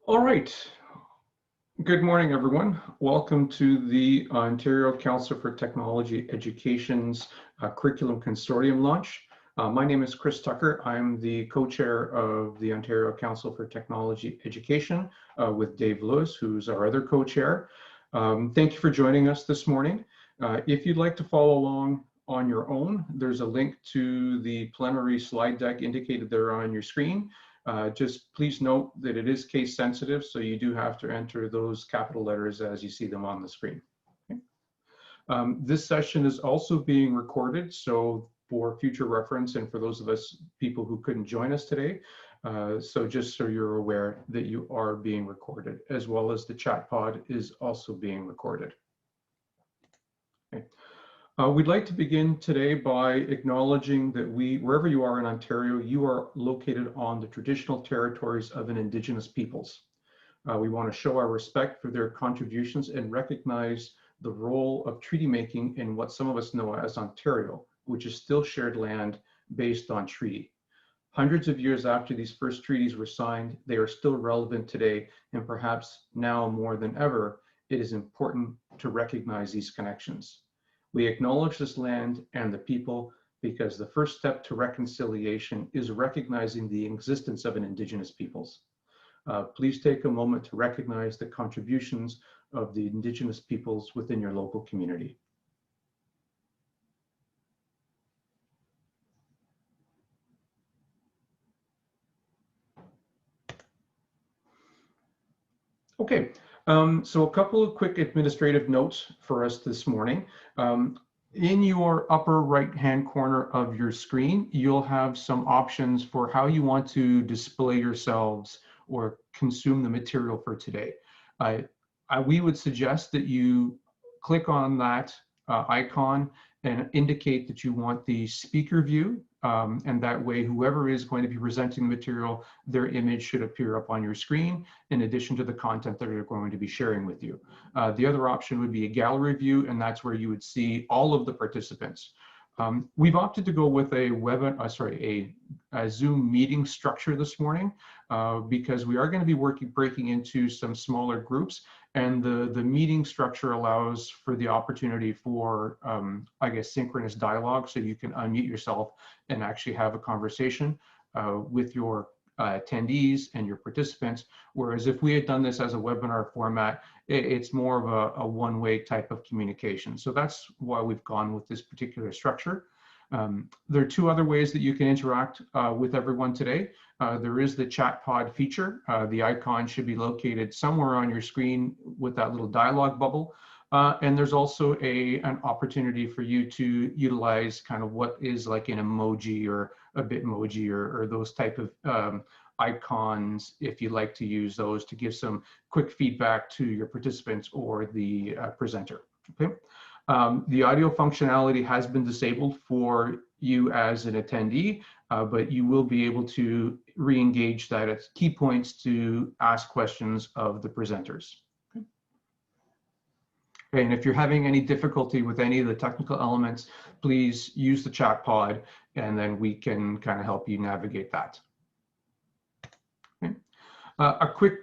All right. Good morning, everyone. Welcome to the Ontario Council for Technology Education's Curriculum Consortium launch. My name is Chris Tucker. I'm the co-chair of the Ontario Council for Technology Education with Dave Lewis, who's our other co-chair. Thank you for joining us this morning. If you'd like to follow along on your own, there's a link to the plenary slide deck indicated there on your screen. Just please note that it is case sensitive, so you do have to enter those capital letters as you see them on the screen. Okay. This session is also being recorded, so for future reference and for those of us people who couldn't join us today, so just so you're aware that you are being recorded, as well as the chat pod is also being recorded. Okay. We'd like to begin today by acknowledging that wherever you are in Ontario, you are located on the traditional territories of an Indigenous peoples. We want to show our respect for their contributions and recognize the role of treaty making in what some of us know as Ontario, which is still shared land based on treaty. Hundreds of years after these first treaties were signed, they are still relevant today, and perhaps now more than ever, it is important to recognize these connections. We acknowledge this land and the people because the first step to reconciliation is recognizing the existence of an Indigenous peoples. Please take a moment to recognize the contributions of the Indigenous peoples within your local community. Okay, so a couple of quick administrative notes for us this morning. In your upper right-hand corner of your screen, you'll have some options for how you want to display yourselves or consume the material for today. We would suggest that you click on that icon and indicate that you want the speaker view, and that way whoever is going to be presenting the material, their image should appear up on your screen in addition to the content that they're going to be sharing with you. The other option would be a gallery view, and that's where you would see all of the participants. We've opted to go with a Zoom meeting structure this morning because we are going to be breaking into some smaller groups, and the meeting structure allows for the opportunity for, I guess, synchronous dialogue, so you can unmute yourself and actually have a conversation with your attendees and your participants, whereas if we had done this as a webinar format, it's more of a one-way type of communication. So that's why we've gone with this particular structure. There are two other ways that you can interact with everyone today. There is the chat pod feature. The icon should be located somewhere on your screen with that little dialogue bubble. And there's also an opportunity for you to utilize kind of what is like an emoji or a Bitmoji or those type of icons, if you'd like to use those to give some quick feedback to your participants or the presenter. Okay. The audio functionality has been disabled for you as an attendee, but you will be able to re-engage that at key points to ask questions of the presenters. Okay, and if you're having any difficulty with any of the technical elements, please use the chat pod and then we can kind of help you navigate that. Okay. A quick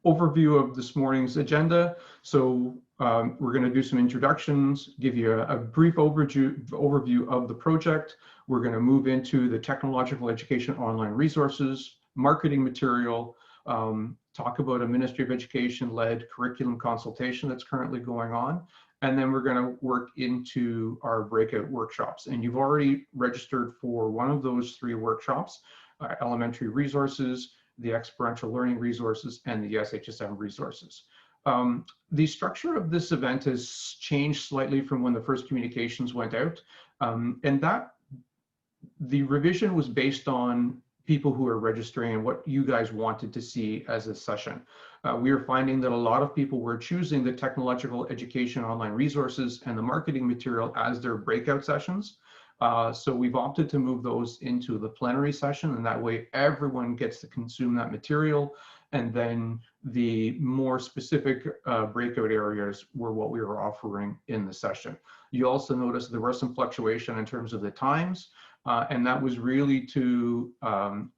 overview of this morning's agenda. So we're going to do some introductions, give you a brief overview of the project. We're going to move into the technological education online resources, marketing material, talk about a Ministry of Education-led curriculum consultation that's currently going on, and then we're going to work into our breakout workshops. And you've already registered for one of those three workshops, elementary resources, the experiential learning resources, and the SHSM resources. The structure of this event has changed slightly from when the first communications went out, and that the revision was based on people who are registering and what you guys wanted to see as a session. We are finding that a lot of people were choosing the technological education online resources and the marketing material as their breakout sessions. So we've opted to move those into the plenary session, and that way everyone gets to consume that material. And then the more specific breakout areas were what we were offering in the session. You also notice there was some fluctuation in terms of the times. And that was really to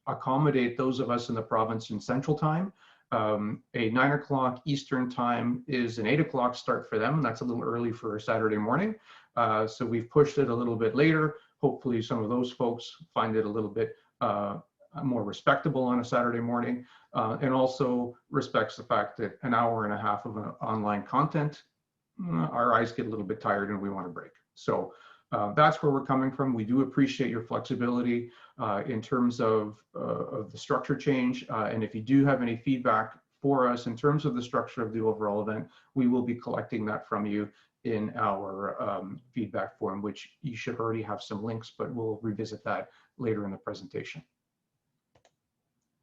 accommodate those of us in the province in Central Time A 9 o'clock Eastern time is an 8 o'clock start for them. That's a little early for a Saturday morning. So we've pushed it a little bit later. Hopefully some of those folks find it a little bit more respectable on a Saturday morning, and also respects the fact that an hour and a half of online content, our eyes get a little bit tired and we want a break. So that's where we're coming from. We do appreciate your flexibility in terms of the structure change. And if you do have any feedback for us in terms of the structure of the overall event, we will be collecting that from you in our feedback form, which you should already have some links, but we'll revisit that later in the presentation.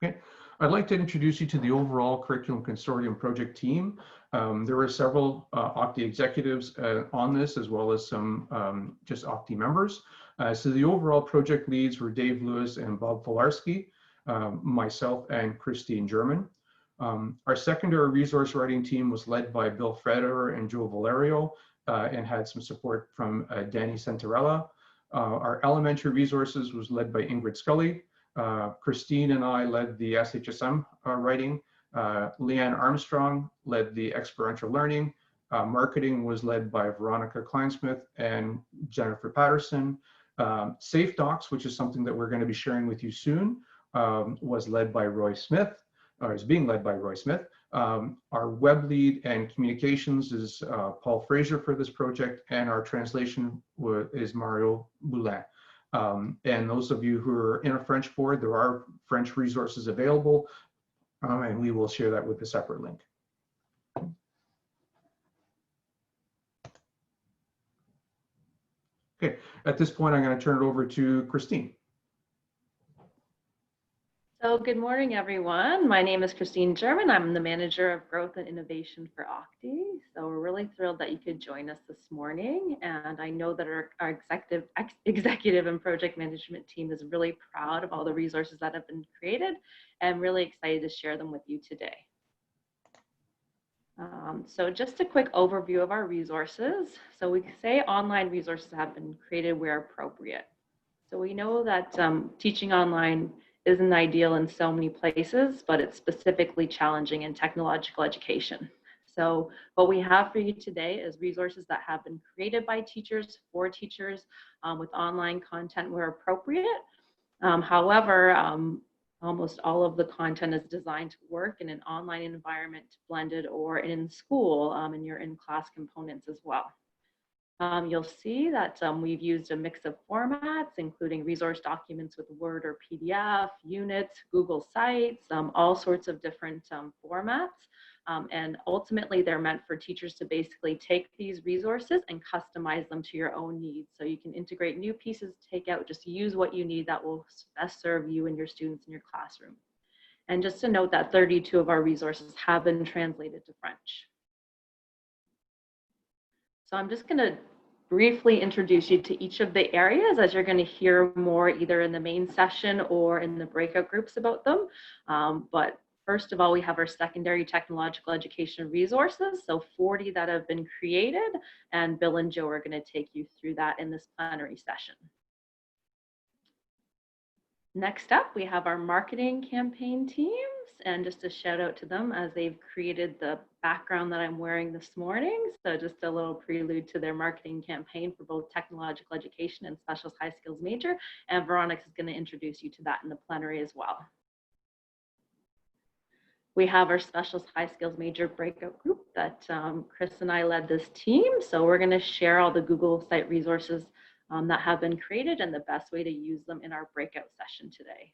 Okay, I'd like to introduce you to the overall Curriculum Consortium project team. There were several OCTE executives on this, as well as some just OCTE members. So the overall project leads were Dave Lewis and Bob Filarski, myself and Christine German. Our secondary resource writing team was led by Bill Frederer and Joe Valerio, and had some support from Danny Santarella. Our elementary resources was led by Ingrid Scully. Christine and I led the SHSM writing. Leanne Armstrong led the experiential learning. Marketing was led by Veronica Kleinsmith and Jennifer Patterson. Safe Docs, which is something that we're going to be sharing with you soon, was led by Roy Smith, or is being led by Roy Smith. Our web lead and communications is Paul Fraser for this project, and our translation is Mario Boulin. And those of you who are in a French board, there are French resources available, and we will share that with a separate link. Okay, at this point, I'm going to turn it over to Christine. So good morning, everyone. My name is Christine German. I'm the Manager of Growth and Innovation for OCTE. So we're really thrilled that you could join us this morning. And I know that our executive and project management team is really proud of all the resources that have been created and really excited to share them with you today. So just a quick overview of our resources. So we say online resources have been created where appropriate. So we know that teaching online isn't ideal in so many places, but it's specifically challenging in technological education. So what we have for you today is resources that have been created by teachers for teachers with online content where appropriate. However, almost all of the content is designed to work in an online environment, blended or in school, and your in-class components as well. You'll see that we've used a mix of formats, including resource documents with Word or PDF, units, Google Sites, all sorts of different formats. And ultimately, they're meant for teachers to basically take these resources and customize them to your own needs. So you can integrate new pieces, take out, just use what you need that will best serve you and your students in your classroom. And just to note that 32 of our resources have been translated to French. So I'm just going to briefly introduce you to each of the areas, as you're going to hear more either in the main session or in the breakout groups about them. But first of all, we have our secondary technological education resources, so 40 that have been created, and Bill and Joe are going to take you through that in this plenary session. Next up, we have our marketing campaign teams, and just a shout out to them as they've created the background that I'm wearing this morning. So just a little prelude to their marketing campaign for both technological education and specialist high skills major. And Veronica is going to introduce you to that in the plenary as well. We have our specialist high skills major breakout group that Chris and I led this team. So we're going to share all the Google site resources that have been created and the best way to use them in our breakout session today.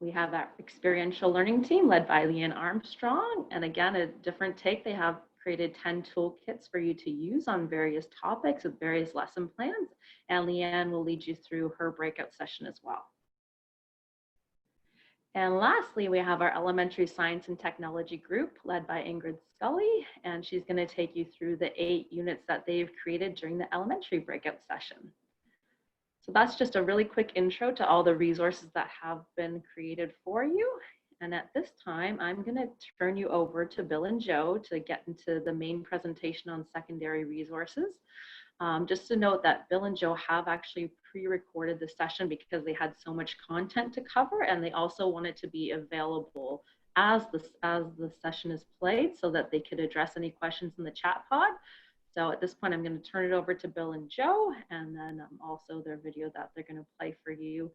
We have our experiential learning team led by Leanne Armstrong. And again, a different take. They have created 10 toolkits for you to use on various topics with various lesson plans. And Leanne will lead you through her breakout session as well. And lastly, we have our elementary science and technology group led by Ingrid Scully. And she's going to take you through the 8 units that they've created during the elementary breakout session. So that's just a really quick intro to all the resources that have been created for you. And at this time, I'm going to turn you over to Bill and Joe to get into the main presentation on secondary resources. Just to note that Bill and Joe have actually pre-recorded the session because they had so much content to cover, and they also wanted to be available as the session is played so that they could address any questions in the chat pod. So at this point, I'm going to turn it over to Bill and Joe, and then also their video that they're going to play for you.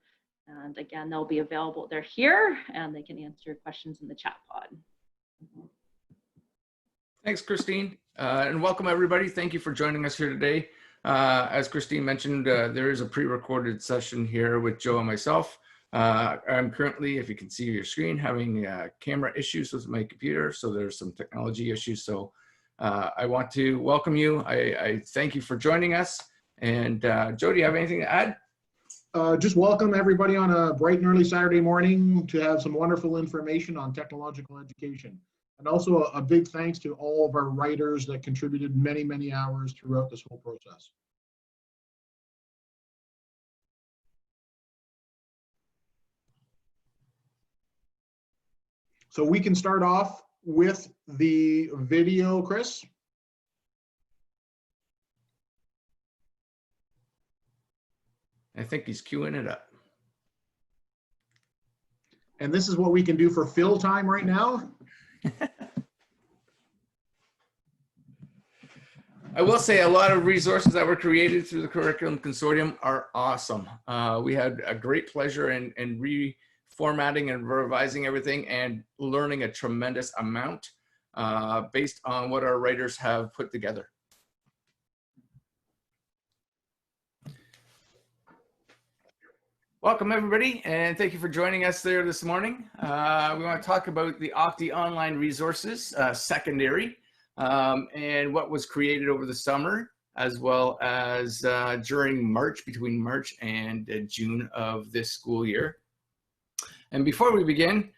And again, they'll be available. They're here, and they can answer your questions in the chat pod. Thanks, Christine, and welcome everybody. Thank you for joining us here today. As Christine mentioned, there is a pre-recorded session here with Joe and myself. I'm currently, if you can see your screen, having camera issues with my computer, so there's some technology issues. So I want to welcome you. I thank you for joining us. And Joe, do you have anything to add? Just welcome everybody on a bright and early Saturday morning to have some wonderful information on technological education. And also a big thanks to all of our writers that contributed many, many hours throughout this whole process. So we can start off with the video, Chris. I think he's queuing it up. And this is what we can do for fill time right now. I will say a lot of resources that were created through the Curriculum Consortium are awesome. We had a great pleasure in reformatting and revising everything and learning a tremendous amount based on what our writers have put together. Welcome everybody, and thank you for joining us there this morning. We want to talk about the OCTE online resources, secondary, and what was created over the summer, as well as during March, between March and June of this school year. And before we begin,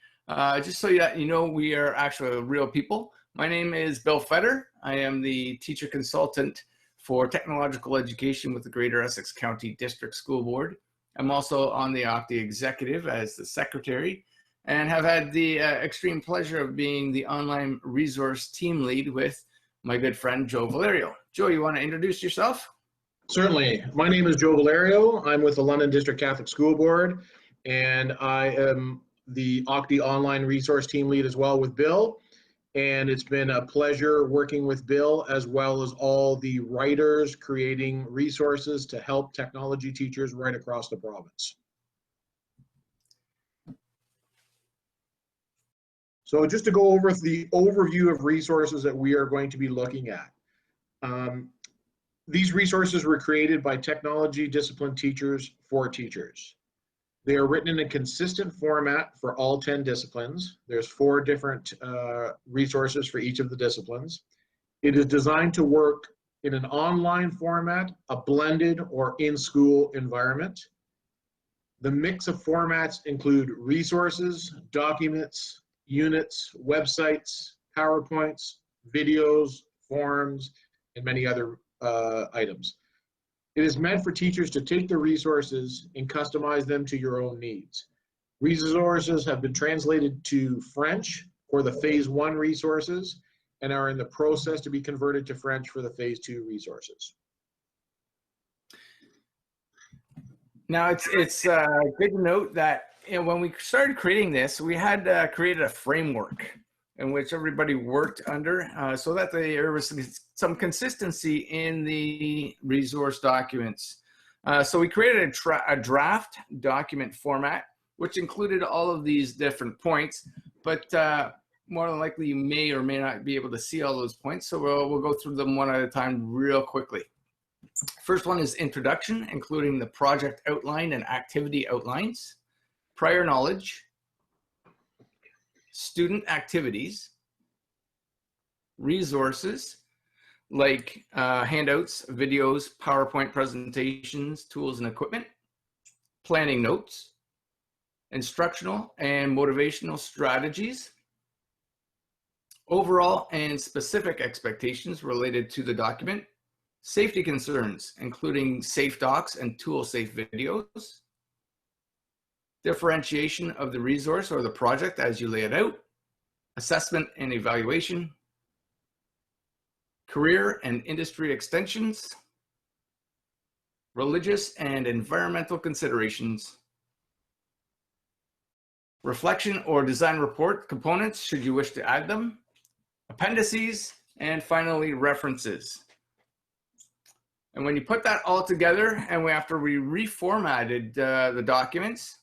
just so that you know, we are actually real people. My name is Bill Fetter. I am the teacher consultant for technological education with the Greater Essex County District School Board. I'm also on the OCTE executive as the secretary, and have had the extreme pleasure of being the online resource team lead with my good friend, Joe Valerio. Joe, you want to introduce yourself? Certainly. My name is Joe Valerio. I'm with the London District Catholic School Board, and I am the OCTE online resource team lead as well with Bill. And it's been a pleasure working with Bill as well as all the writers creating resources to help technology teachers right across the province. So just to go over the overview of resources that we are going to be looking at. These resources were created by technology discipline teachers for teachers. They are written in a consistent format for all 10 disciplines. There's 4 different resources for each of the disciplines. It is designed to work in an online format, a blended or in-school environment. The mix of formats include resources, documents, units, websites, PowerPoints, videos, forms, and many other items. It is meant for teachers to take the resources and customize them to your own needs. Resources have been translated to French for the Phase 1 resources and are in the process to be converted to French for the Phase 2 resources. Now, it's good to note that when we started creating this, we had created a framework in which everybody worked under so that there was some consistency in the resource documents. So we created a draft document format, which included all of these different points, but more than likely you may or may not be able to see all those points. So we'll go through them one at a time real quickly. First one is introduction, including the project outline and activity outlines, prior knowledge, student activities, resources like handouts, videos, PowerPoint presentations, tools and equipment, planning notes, instructional and motivational strategies, overall and specific expectations related to the document, safety concerns, including safe docs and tool safe videos, differentiation of the resource or the project as you lay it out, assessment and evaluation, career and industry extensions, religious and environmental considerations, reflection or design report components, should you wish to add them, appendices, and finally, references. And when you put that all together, and after we reformatted the documents,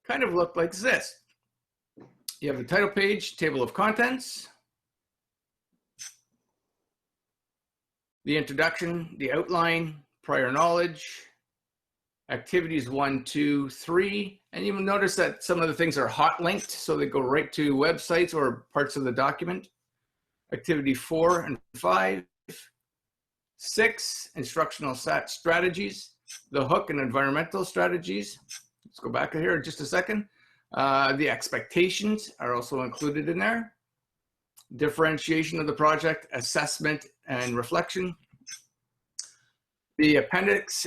kind of looked like this. You have the title page, table of contents, the introduction, the outline, prior knowledge, activities 1, 2, 3, and you will notice that some of the things are hot linked, so they go right to websites or parts of the document. Activity 4 and 5, 6, instructional strategies, the hook and environmental strategies. Let's go back here just a second. The expectations are also included in there. Differentiation of the project, assessment and reflection. The appendix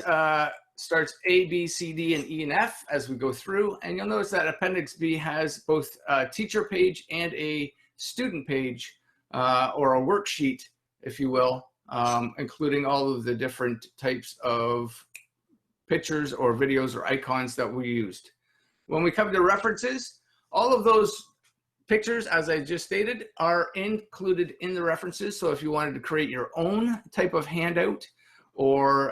starts A, B, C, D, and E, and F as we go through. And you'll notice that Appendix B has both a teacher page and a student page, or a worksheet, if you will, including all of the different types of pictures or videos or icons that we used. When we come to references, all of those pictures, as I just stated, are included in the references. So if you wanted to create your own type of handout or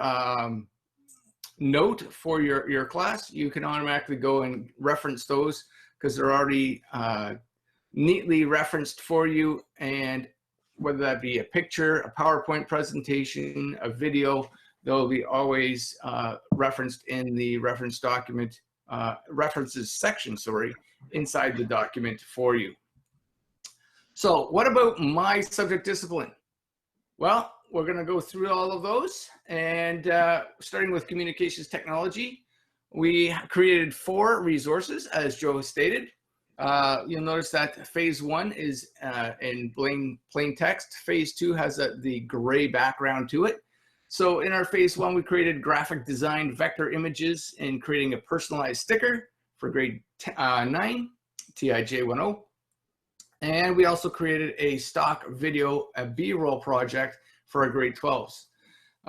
note for your class, you can automatically go and reference those because they're already neatly referenced for you. And whether that be a picture, a PowerPoint presentation, a video, they'll be always referenced in the reference document, references section, sorry, inside the document for you. So what about my subject discipline? Well, we're going to go through all of those, and starting with communications technology, we created 4 resources, as Joe stated. You'll notice that phase 1 is in plain text. Phase 2 has the gray background to it. So in our phase 1, we created graphic design vector images and creating a personalized sticker for grade 9, TIJ10. And we also created a stock video, a B-roll project for our grade 12s.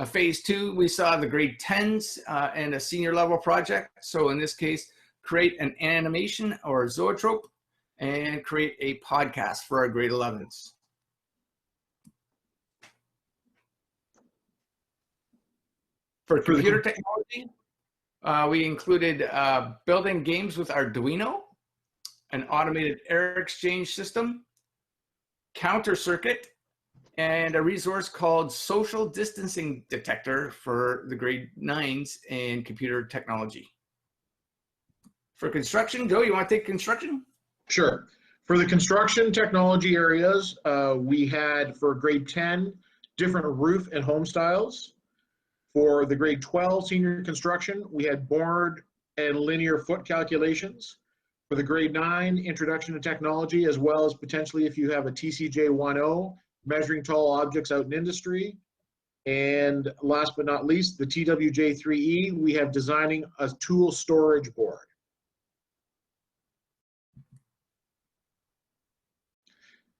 Phase 2, we saw the grade 10s and a senior level project. So in this case, create an animation or a zoetrope and create a podcast for our grade 11s. For computer technology, we included building games with Arduino, an automated air exchange system, counter circuit, and a resource called social distancing detector for the grade 9s in computer technology. For construction, Joe, you want to take construction? Sure. For the construction technology areas, we had for grade 10, different roof and home styles. For the grade 12 senior construction, we had board and linear foot calculations. For the grade 9, introduction to technology, as well as potentially if you have a TCJ 1.0, measuring tall objects out in industry. And last but not least, the TWJ3E, we have designing a tool storage board.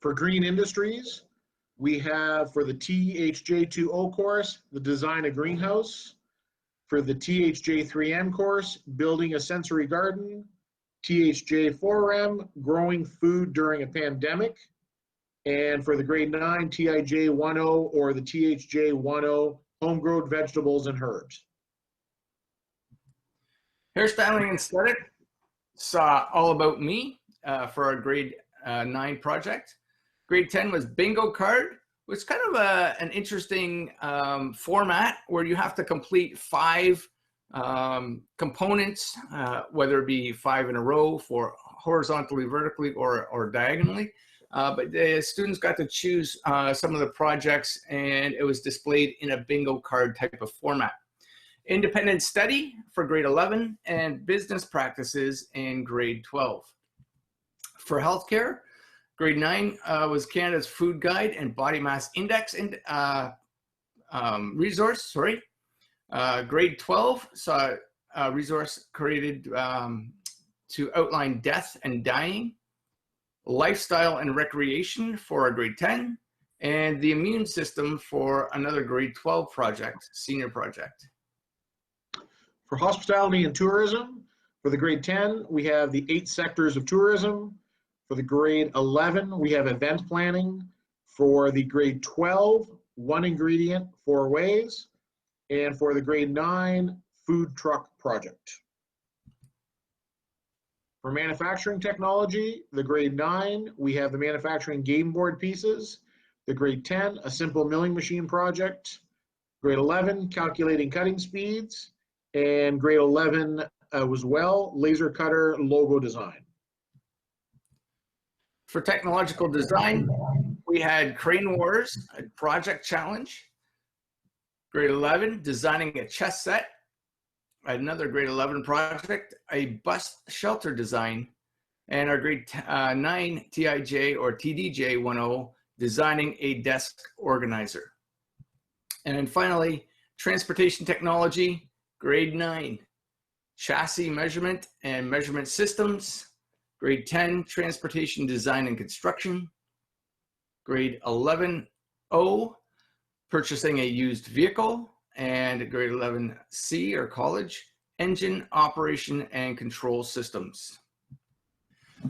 For green industries, we have for the THJ2O course, the design a greenhouse. For the THJ3M course, building a sensory garden. THJ4M, growing food during a pandemic. And for the grade 9, TIJ10 or the THJ10, home-grown vegetables and herbs. Hairstyling and aesthetic saw All About Me for our grade 9 project. Grade 10 was bingo card, which is kind of an interesting format where you have to complete 5 components, whether it be 5 in a row for horizontally, vertically, or diagonally. But the students got to choose some of the projects, and it was displayed in a bingo card type of format. Independent study for grade 11 and business practices in grade 12. For healthcare, grade 9 was Canada's Food Guide and Body Mass Index resource, sorry. Grade 12 saw a resource created to outline death and dying, lifestyle and recreation for a grade 10, and the immune system for another grade 12 project, senior project. For hospitality and tourism, for the grade 10, we have the 8 sectors of tourism. For the grade 11, we have event planning. For the grade 12, 1 ingredient, 4 ways. And for the grade 9, food truck project. For manufacturing technology, the grade 9, we have the manufacturing game board pieces. The grade 10, a simple milling machine project. Grade 11, calculating cutting speeds. And grade 11 as well, laser cutter logo design. For technological design, we had Crane Wars, a project challenge. Grade 11, designing a chess set. Another grade 11 project, a bus shelter design. And our grade 9 TIJ or TDJ 10, designing a desk organizer. And then finally, transportation technology, grade 9, chassis measurement and measurement systems. Grade 10, transportation design and construction. Grade 11O, purchasing a used vehicle. And grade 11C or college, engine operation and control systems.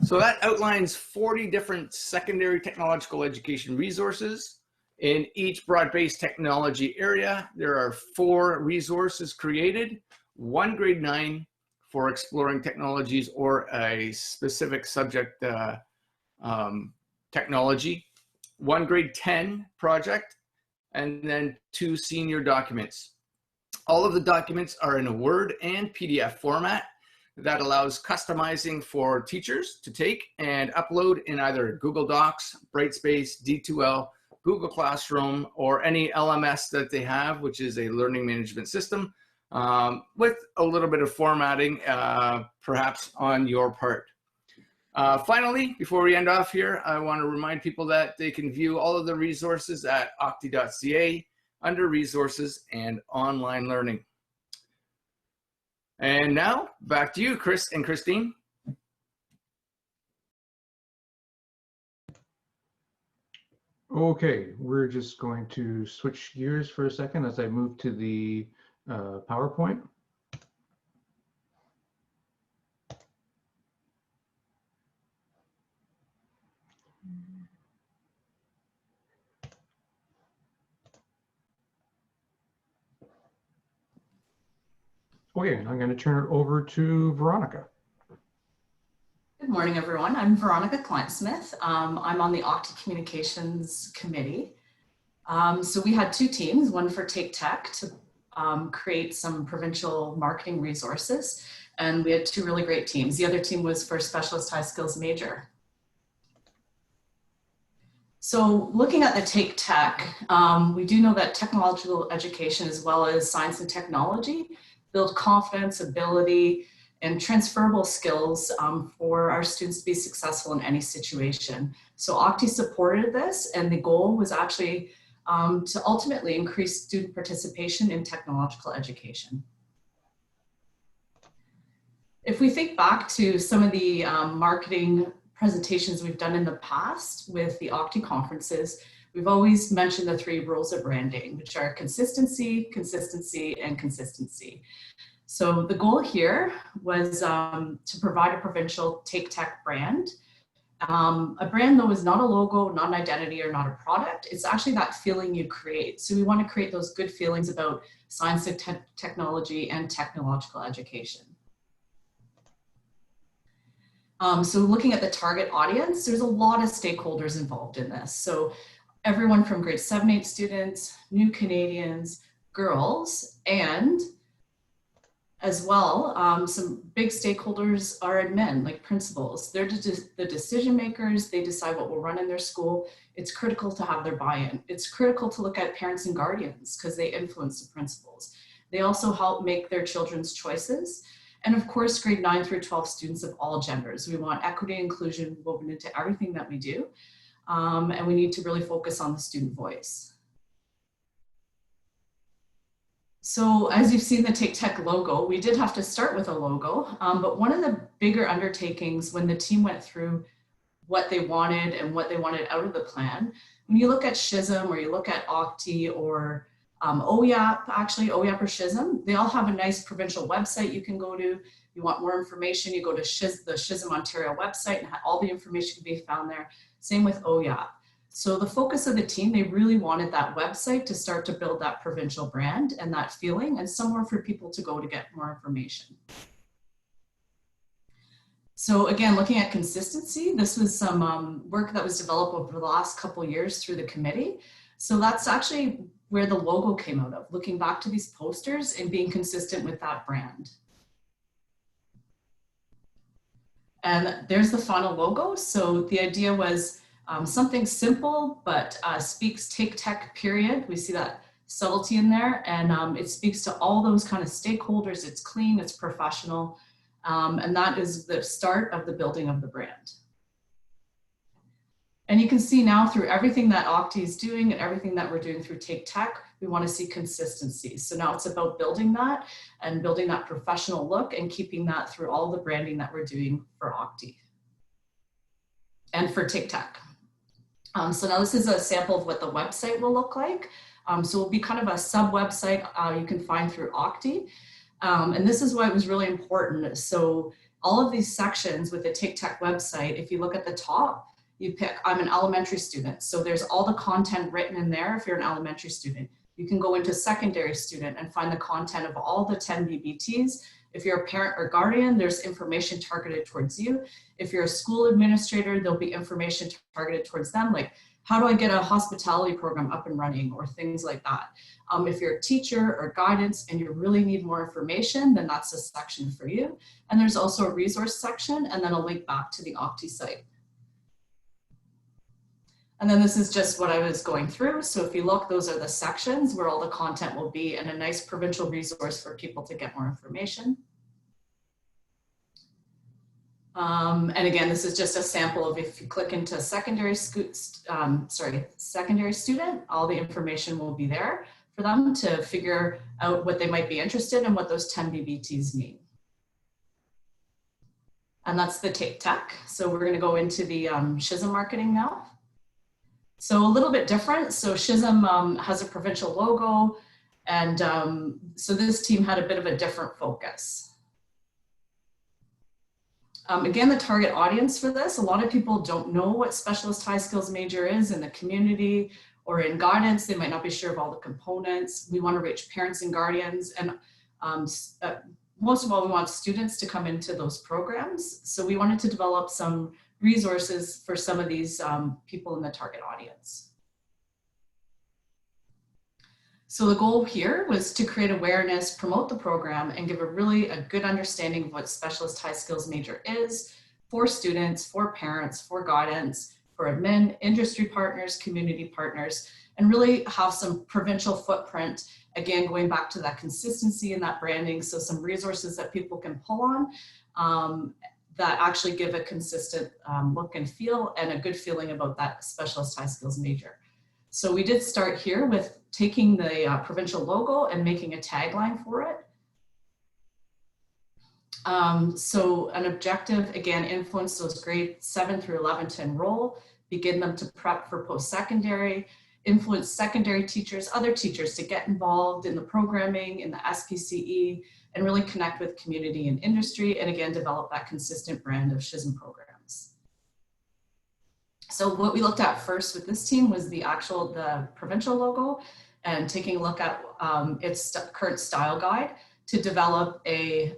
So that outlines 40 different secondary technological education resources. In each broad-based technology area, there are 4 resources created, 1 grade 9 for exploring technologies or a specific subject technology, 1 grade 10 project, and then 2 senior documents. All of the documents are in a Word and PDF format that allows customizing for teachers to take and upload in either Google Docs, Brightspace, D2L, Google Classroom, or any LMS that they have, which is a learning management system, with a little bit of formatting, perhaps on your part. Finally, before we end off here, I want to remind people that they can view all of the resources at OCTE.ca under resources and online learning. And now back to you, Chris and Christine. Okay, we're just going to switch gears for a second as I move to the PowerPoint. Okay, I'm going to turn it over to Veronica. Good morning, everyone. I'm Veronica Kleinsmith. I'm on the OCTE Communications Committee. So we had 2 teams, one for Take Tech to create some provincial marketing resources, and we had 2 really great teams. The other team was for Specialist High Skills Major. So looking at the Take Tech, we do know that technological education as well as science and technology build confidence, ability, and transferable skills for our students to be successful in any situation. So OCTE supported this, and the goal was actually to ultimately increase student participation in technological education. If we think back to some of the marketing presentations we've done in the past with the OCTE conferences, we've always mentioned the 3 rules of branding, which are consistency, consistency, and consistency. So the goal here was to provide a provincial Take Tech brand. A brand, though, is not a logo, not an identity, or not a product. It's actually that feeling you create. So we want to create those good feelings about science and technology and technological education. So looking at the target audience, there's a lot of stakeholders involved in this. So everyone from grade 7, 8 students, new Canadians, girls, and as well, some big stakeholders are admin, like principals. They're the decision makers. They decide what will run in their school. It's critical to have their buy-in. It's critical to look at parents and guardians because they influence the principals. They also help make their children's choices. And of course, grade 9 through 12 students of all genders. We want equity and inclusion woven into everything that we do. And we need to really focus on the student voice. So as you've seen the Take Tech logo, we did have to start with a logo, but one of the bigger undertakings when the team went through what they wanted and what they wanted out of the plan, when you look at SHISM or you look at OCTE or OYAP, actually, OYAP or SHISM, they all have a nice provincial website you can go to. You want more information, you go to the SHISM Ontario website and all the information can be found there. Same with OYAP. So the focus of the team, they really wanted that website to start to build that provincial brand and that feeling and somewhere for people to go to get more information. So again, looking at consistency, this was some work that was developed over the last couple of years through the committee. So that's actually where the logo came out of, looking back to these posters and being consistent with that brand. And there's the final logo. So the idea was something simple, but speaks take tech period. We see that subtlety in there, and it speaks to all those kind of stakeholders. It's clean, it's professional, and that is the start of the building of the brand. And you can see now through everything that OCTE is doing and everything that we're doing through Take Tech, we want to see consistency. So now it's about building that and building that professional look and keeping that through all the branding that we're doing for OCTE and for Take Tech. So now this is a sample of what the website will look like. So it'll be kind of a sub website you can find through OCTE. And this is why it was really important. So all of these sections with the Take Tech website, if you look at the top, you pick, I'm an elementary student. So there's all the content written in there if you're an elementary student. You can go into secondary student and find the content of all the 10 BBTs. If you're a parent or guardian, there's information targeted towards you. If you're a school administrator, there'll be information targeted towards them, like how do I get a hospitality program up and running or things like that. If you're a teacher or guidance and you really need more information, then that's a section for you. And there's also a resource section and then a link back to the OCTE site. And then this is just what I was going through. So if you look, those are the sections where all the content will be and a nice provincial resource for people to get more information. And again, this is just a sample of if you click into secondary student, all the information will be there for them to figure out what they might be interested in, what those 10 BBTs mean. And that's the Take Tech. So we're going to go into the SHISM marketing now. So a little bit different. So SHISM has a provincial logo. And so this team had a bit of a different focus. Again, the target audience for this, a lot of people don't know what specialist high skills major is in the community or in guidance. They might not be sure of all the components. We want to reach parents and guardians. And most of all, we want students to come into those programs. So we wanted to develop some resources for some of these people in the target audience. So the goal here was to create awareness, promote the program, and give a good understanding of what specialist high skills major is for students, for parents, for guidance, for admin, industry partners, community partners, and really have some provincial footprint. Again, going back to that consistency and that branding. So some resources that people can pull on that actually give a consistent look and feel and a good feeling about that specialist high skills major. So we did start here with taking the provincial logo and making a tagline for it. So an objective, again, influence those grades 7 through 11 to enroll, begin them to prep for post-secondary, influence secondary teachers, other teachers to get involved in the programming, in the SPCE, and really connect with community and industry, and again, develop that consistent brand of SHISM programs. So what we looked at first with this team was the provincial logo and taking a look at its current style guide to develop a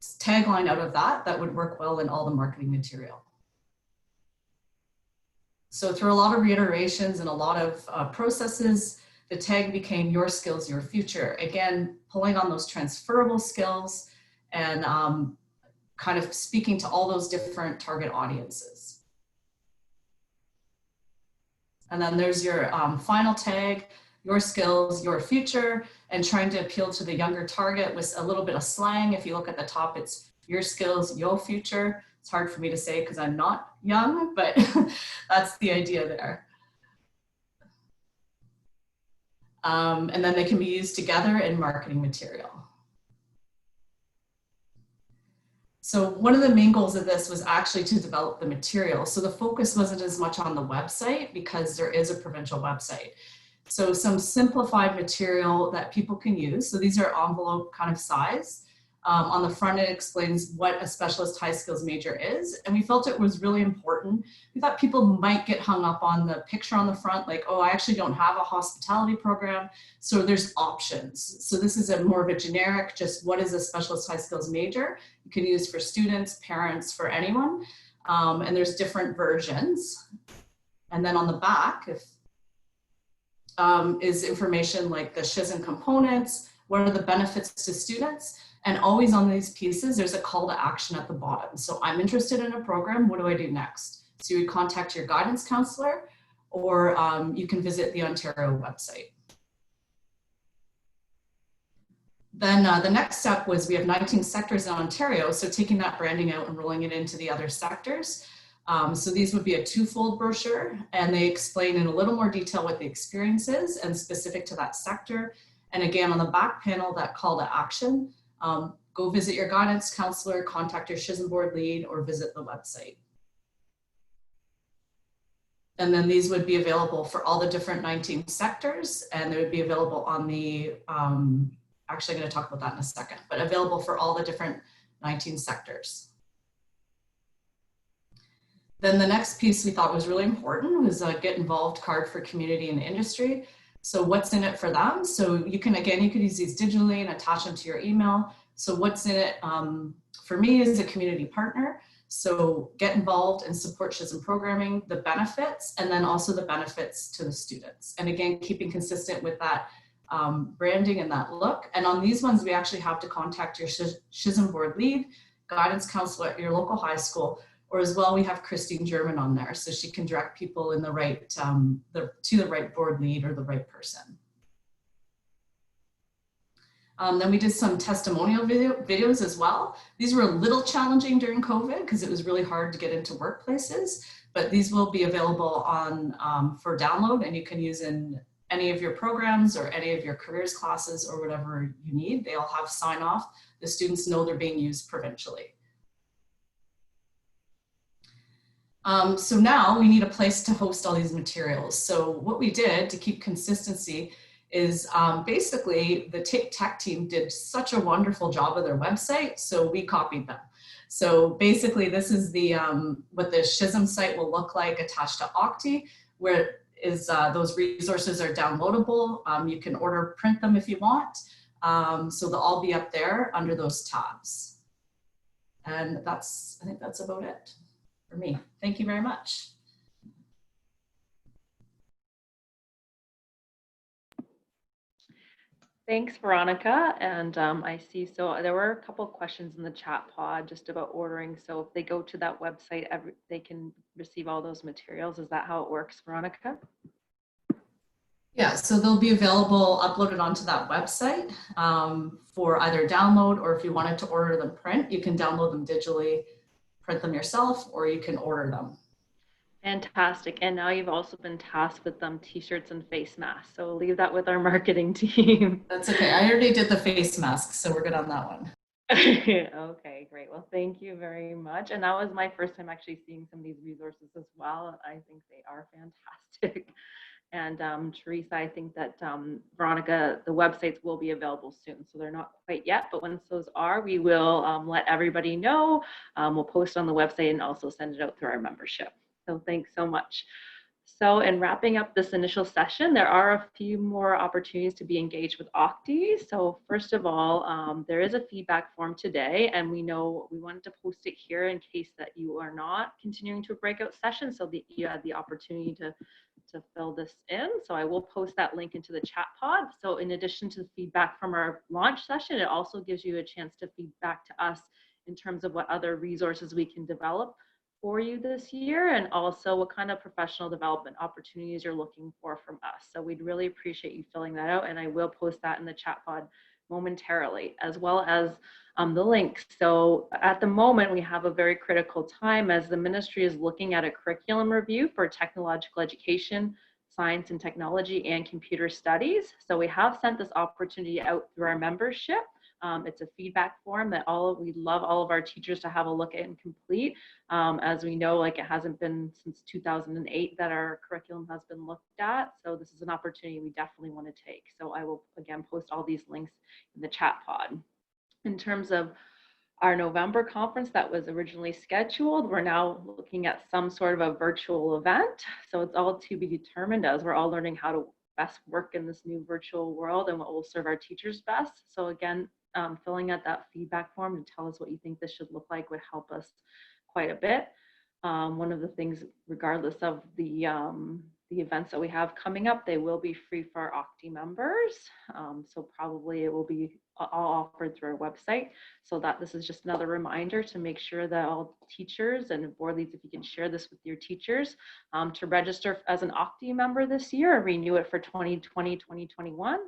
tagline out of that would work well in all the marketing material. So through a lot of reiterations and a lot of processes, the tag became your skills, your future. Again, pulling on those transferable skills and kind of speaking to all those different target audiences. And then there's your final tag, your skills, your future, and trying to appeal to the younger target with a little bit of slang. If you look at the top, it's your skills, your future. It's hard for me to say because I'm not young, but that's the idea there. And then they can be used together in marketing material. So one of the main goals of this was actually to develop the material. So the focus wasn't as much on the website because there is a provincial website. So some simplified material that people can use. So these are envelope kind of size. On the front, it explains what a specialist high skills major is. And we felt it was really important. We thought people might get hung up on the picture on the front, like, oh, I actually don't have a hospitality program. So there's options. So this is a more of a generic, just what is a specialist high skills major? You can use for students, parents, for anyone. And there's different versions. And then on the back, is information like the SHSM components, what are the benefits to students, and always on these pieces, there's a call to action at the bottom. So I'm interested in a program, what do I do next? So you would contact your guidance counselor, or you can visit the Ontario website. Then the next step was we have 19 sectors in Ontario, so taking that branding out and rolling it into the other sectors. So these would be a twofold brochure, and they explain in a little more detail what the experience is and specific to that sector. And again, on the back panel, that call to action, go visit your guidance counselor, contact your SHSM board lead, or visit the website. And then these would be available for all the different 19 sectors, and they would be available on the, actually I'm going to talk about that in a second, but available for all the different 19 sectors. Then the next piece we thought was really important was a get involved card for community and industry. So what's in it for them? So you can, again, you could use these digitally and attach them to your email. So what's in it for me is a community partner. So get involved and support SHSM programming, the benefits, and then also the benefits to the students. And again, keeping consistent with that branding and that look. And on these ones, we actually have to contact your SHSM board lead, guidance counselor at your local high school, or as well, we have Christine German on there, so she can direct people in the right, to the right board lead or the right person. Then we did some testimonial videos as well. These were a little challenging during COVID because it was really hard to get into workplaces, but these will be available on for download, and you can use in any of your programs or any of your careers classes or whatever you need. They all have sign off. The students know they're being used provincially. So now we need a place to host all these materials. So what we did to keep consistency is basically the tech team did such a wonderful job of their website, so we copied them. So basically this is the what the SHSM site will look like attached to OCTE, where is those resources are downloadable. You can print them if you want. So they'll all be up there under those tabs. And I think that's about it for me. Thank you very much. Thanks, Veronica. And I see, so there were a couple of questions in the chat pod just about ordering. So if they go to that website, they can receive all those materials. Is that how it works, Veronica? Yeah, so they'll be available, uploaded onto that website for either download, or if you wanted to order them print, you can download them digitally, print them yourself, or you can order them. Fantastic. And now you've also been tasked with t-shirts and face masks. So we'll leave that with our marketing team. That's okay. I already did the face masks, so we're good on that one. Okay, great. Well, thank you very much. And that was my first time actually seeing some of these resources as well. I think they are fantastic. And Teresa, I think that Veronica, the websites will be available soon. So they're not quite yet, but once those are, we will let everybody know. We'll post on the website and also send it out through our membership. So thanks so much. So in wrapping up this initial session, there are a few more opportunities to be engaged with OCTE. So first of all, there is a feedback form today, and we know we wanted to post it here in case that you are not continuing to a breakout session, so that you had the opportunity to fill this in. So I will post that link into the chat pod. So in addition to the feedback from our launch session, it also gives you a chance to feedback to us in terms of what other resources we can develop for you this year, and also what kind of professional development opportunities you're looking for from us. So we'd really appreciate you filling that out, and I will post that in the chat pod momentarily, as well as the links. So at the moment, we have a very critical time as the ministry is looking at a curriculum review for technological education, science and technology, and computer studies. So we have sent this opportunity out through our membership, It's a feedback form that we love all of our teachers to have a look at and complete. As we know, like it hasn't been since 2008 that our curriculum has been looked at. So this is an opportunity we definitely want to take. So I will again post all these links in the chat pod. In terms of our November conference that was originally scheduled, we're now looking at some sort of a virtual event. So it's all to be determined as we're all learning how to best work in this new virtual world and what will serve our teachers best. So again, filling out that feedback form to tell us what you think this should look like would help us quite a bit. One of the things, regardless of the events that we have coming up, they will be free for our OCTE members. So probably it will be all offered through our website. So that this is just another reminder to make sure that all teachers and board leads, if you can share this with your teachers, to register as an OCTE member this year and renew it for 2020, 2021.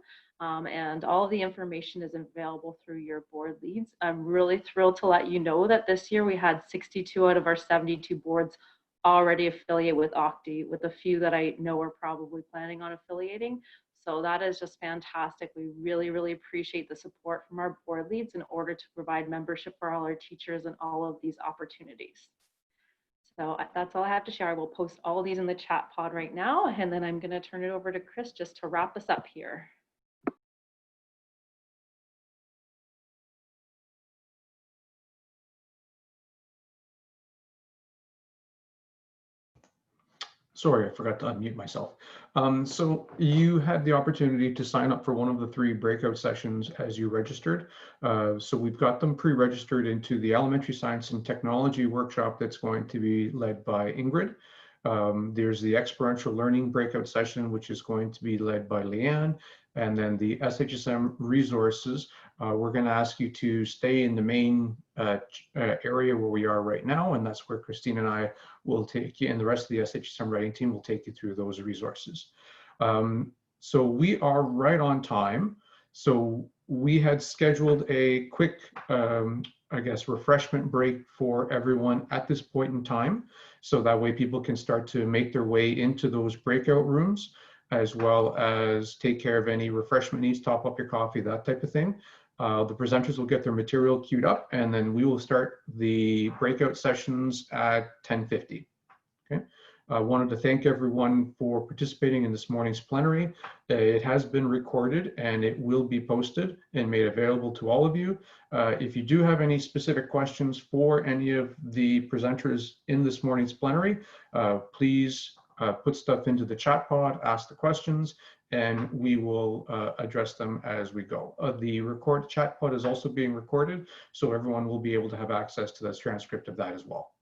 And all of the information is available through your board leads. I'm really thrilled to let you know that this year we had 62 out of our 72 boards already affiliate with OCTE, with a few that I know are probably planning on affiliating. So that is just fantastic. We really, really appreciate the support from our board leads in order to provide membership for all our teachers and all of these opportunities. So that's all I have to share. I will post all these in the chat pod right now, and then I'm going to turn it over to Chris just to wrap us up here. Sorry, I forgot to unmute myself. So you had the opportunity to sign up for one of the 3 breakout sessions as you registered. So we've got them pre-registered into the Elementary Science and Technology workshop that's going to be led by Ingrid. There's the Experiential Learning breakout session, which is going to be led by Leanne. And then the SHSM resources, we're going to ask you to stay in the main area where we are right now, and that's where Christine and I will take you, and the rest of the SHSM writing team will take you through those resources. So we are right on time. So we had scheduled a quick, I guess, refreshment break for everyone at this point in time. So that way people can start to make their way into those breakout rooms, as well as take care of any refreshment needs, top up your coffee, that type of thing. The presenters will get their material queued up, and then we will start the breakout sessions at 10:50. Okay. I wanted to thank everyone for participating in this morning's plenary. It has been recorded and it will be posted and made available to all of you. If you do have any specific questions for any of the presenters in this morning's plenary, please put stuff into the chat pod, ask the questions, and we will address them as we go. The chat pod is also being recorded, so everyone will be able to have access to the transcript of that as well.